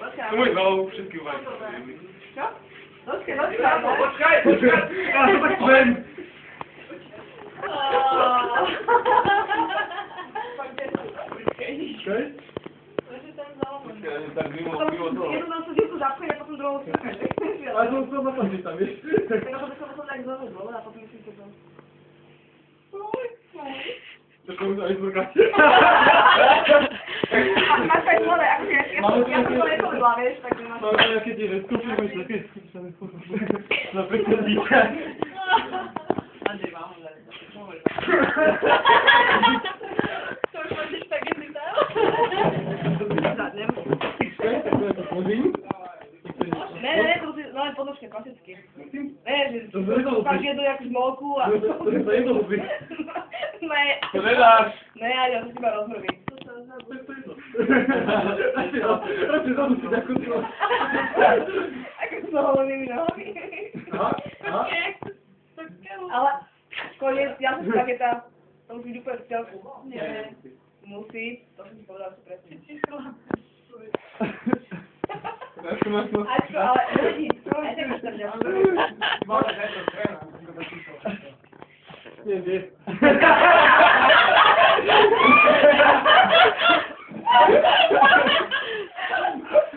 To môj zval všetky uvajky. Čo? Počkaj. Ja to tak poviem. Počkaj. Tak mimo toho. Jednu nám sa divku zapchať a potom druhou strkať. Ale to som zakončiť tam, vieš. Tak to by som tak zaujímalo a potom myslím, že to... To som už aj zvrkať. Máš aj zlode, akože ja som to nepovedla, vieš, takže máš... Mám nejaké tie skúšky, máš také skúšky. Na prekladíka. Andrej, mám ho dať. To už máš tak jedný tam? Zadnem. Ne, to si len ponožke, klasicky. Ne, že máš jednu jakú žmolku a... To je jednohubý. Ne. To nedáš. Ne, ja to si iba rozhrobí. Radšej zadu si ďakujem. Ako s noholnými nohami. Ale koniec, ja som spageta. To musí byť úplne v celku. Nie. Musí, to som si povedala, že presne. Ačko, ale nevadí, aj tak už tam ďakujem. Nie, nie.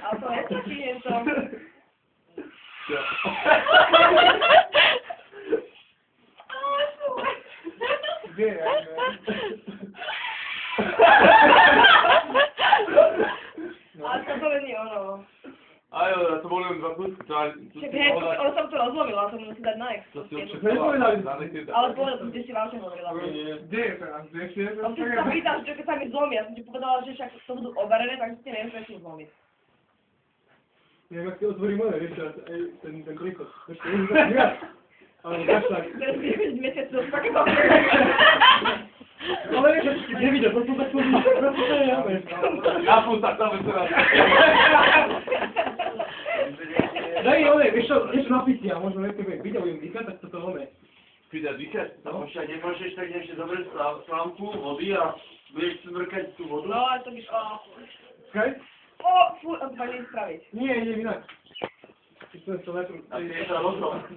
Ale to nestačí niečo. Kde je? Ale to není ono. Ajo, to boli len dva kúsky. Však hej, ono sa to rozlomilo, a to musí dať na ex. Ale povedal som, kde si vážne hovorila. Kde je teraz? Kde je A ty sa pýtaš, čo keď sa mi zlomí, ja som ti povedala, že však to budú overené, takže ti neviem, prečo zlomiť. Neviem, ak ti otvorí moje, vieš, aj ten klikot. Ešte nie je tak viac. Ale dáš tak. Teraz si nevieš mesiacov, také to. Ale vieš, že nevidel, to som tak povedal. Ja som tak tam teraz. Daj, vieš čo napísi, a možno keď videl im dýchať, tak toto ome. Pýta dýchať? No však nemôžeš tak ešte zobrať slámku vody a budeš smrkať tú vodu? No, ale to byš... Skaj? Fú, on to má spraviť. Nie, inak. Ty som sa najprv... A ty je sa rozhľad.